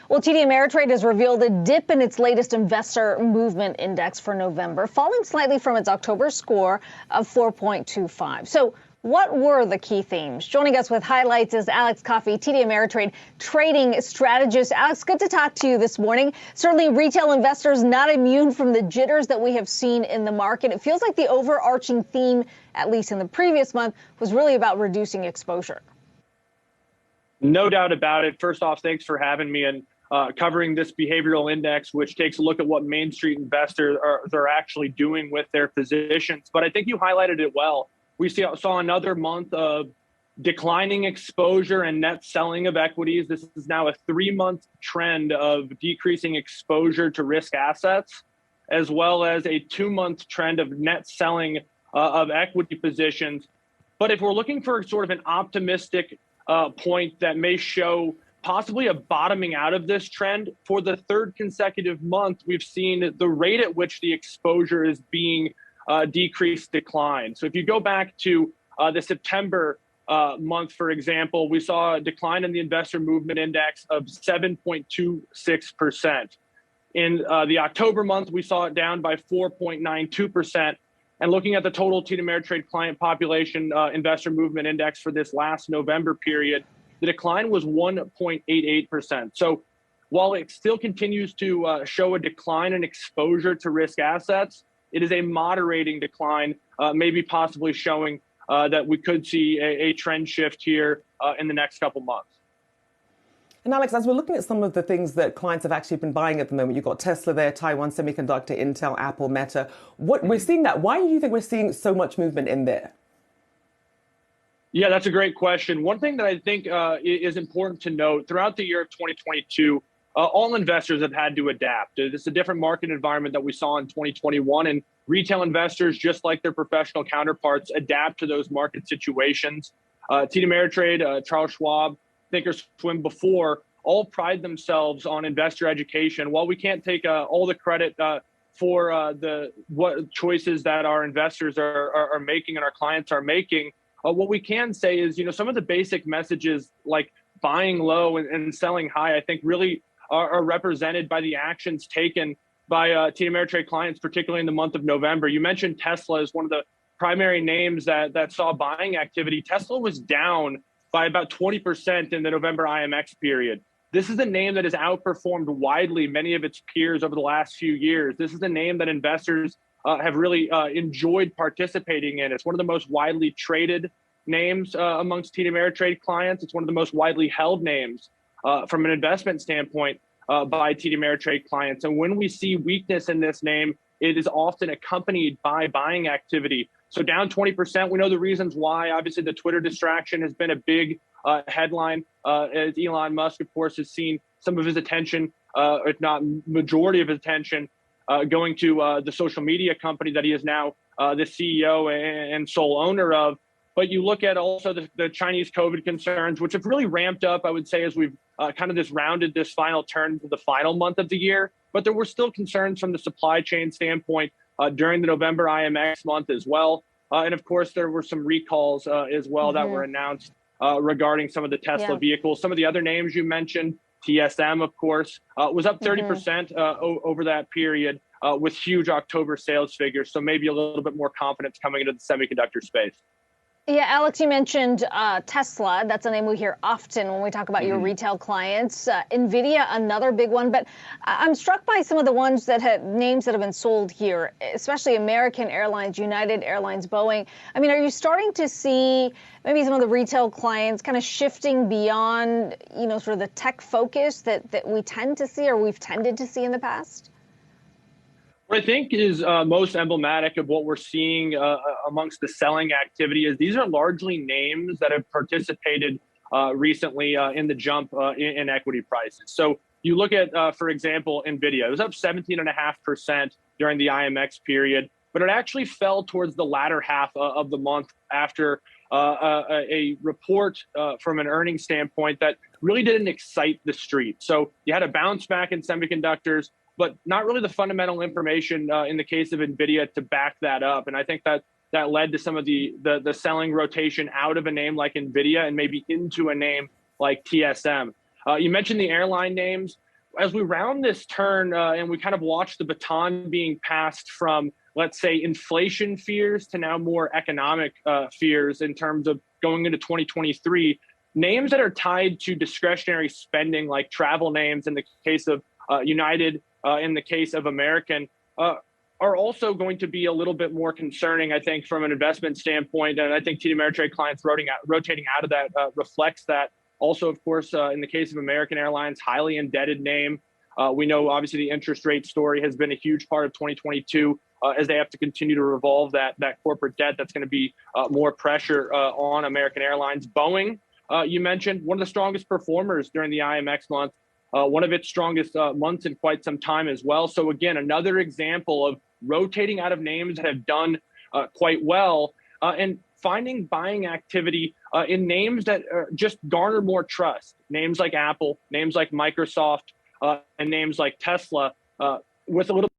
Well, TD Ameritrade has revealed a dip in its latest investor movement index for November, falling slightly from its October score of 4.25. So what were the key themes? Joining us with highlights is Alex Coffey, TD Ameritrade trading strategist. Alex, good to talk to you this morning. Certainly retail investors not immune from the jitters that we have seen in the market. It feels like the overarching theme, at least in the previous month, was really about reducing exposure. No doubt about it. First off, thanks for having me and covering this behavioral index, which takes a look at what Main Street investors are actually doing with their positions. But I think you highlighted it well. We saw another month of declining exposure and net selling of equities. This is now a 3-month trend of decreasing exposure to risk assets, as well as a 2-month trend of net selling of equity positions. But if we're looking for sort of an optimistic point that may show possibly a bottoming out of this trend, for the third consecutive month, we've seen the rate at which the exposure is being decreased decline. So if you go back to the September month, for example, we saw a decline in the investor movement index of 7.26%. In the October month, we saw it down by 4.92%. And looking at the total TD Ameritrade client population investor movement index for this last November period, the decline was 1.88%. So while it still continues to show a decline in exposure to risk assets, it is a moderating decline, maybe possibly showing that we could see a trend shift here in the next couple months. And Alex, as we're looking at some of the things that clients have actually been buying at the moment, you've got Tesla there, Taiwan Semiconductor, Intel, Apple, Meta. We're seeing that. Why do you think we're seeing so much movement in there? Yeah, that's a great question. One thing that I think is important to note throughout the year of 2022, all investors have had to adapt. It's a different market environment that we saw in 2021, and retail investors, just like their professional counterparts, adapt to those market situations. TD Ameritrade, Charles Schwab, Thinkorswim before, all pride themselves on investor education. While we can't take all the credit for what choices that our investors are making and our clients are making, what we can say is, some of the basic messages like buying low and selling high, I think really are represented by the actions taken by TD Ameritrade clients, particularly in the month of November. You mentioned Tesla as one of the primary names that saw buying activity. Tesla was down by about 20% in the November IMX period. This is a name that has outperformed widely many of its peers over the last few years. This is a name that investors have really enjoyed participating in. It's one of the most widely traded names amongst TD Ameritrade clients. It's one of the most widely held names from an investment standpoint by TD Ameritrade clients. And when we see weakness in this name, it is often accompanied by buying activity. So down 20%, we know the reasons why. Obviously, the Twitter distraction has been a big headline, as Elon Musk, of course, has seen some of his attention, if not majority of his attention, going to the social media company that he is now the CEO and sole owner of. But you look at also the Chinese COVID concerns, which have really ramped up, I would say, as we've kind of rounded this final turn to the final month of the year. But there were still concerns from the supply chain standpoint during the November IMX month as well. And of course, there were some recalls as well that were announced regarding some of the Tesla vehicles. Some of the other names you mentioned, TSM, of course, was up 30% over that period with huge October sales figures. So maybe a little bit more confidence coming into the semiconductor space. Yeah, Alex, you mentioned Tesla. That's a name we hear often when we talk about your retail clients. NVIDIA, another big one. But I'm struck by some of the ones names that have been sold here, especially American Airlines, United Airlines, Boeing. I mean, are you starting to see maybe some of the retail clients kind of shifting beyond, sort of the tech focus that we tend to see or we've tended to see in the past? What I think is most emblematic of what we're seeing amongst the selling activity is these are largely names that have participated recently in the jump in equity prices. So you look at, for example, NVIDIA. It was up 17.5% during the IMX period, but it actually fell towards the latter half of the month after a report from an earnings standpoint that really didn't excite the street. So you had a bounce back in semiconductors, but not really the fundamental information in the case of NVIDIA to back that up. And I think that led to some of the selling rotation out of a name like NVIDIA and maybe into a name like TSM. You mentioned the airline names. as we round this turn and we kind of watch the baton being passed from, let's say, inflation fears to now more economic fears in terms of going into 2023, names that are tied to discretionary spending, like travel names in the case of United, in the case of American, are also going to be a little bit more concerning, I think, from an investment standpoint. And I think TD Ameritrade clients rotating out of that reflects that. Also, of course, in the case of American Airlines, highly indebted name. We know, obviously, the interest rate story has been a huge part of 2022 as they have to continue to revolve that corporate debt. That's going to be more pressure on American Airlines. Boeing, you mentioned, one of the strongest performers during the IMX month, one of its strongest months in quite some time as well. So, again, another example of rotating out of names that have done quite well and finding buying activity in names that just garner more trust. Names like Apple, names like Microsoft, and names like Tesla with a little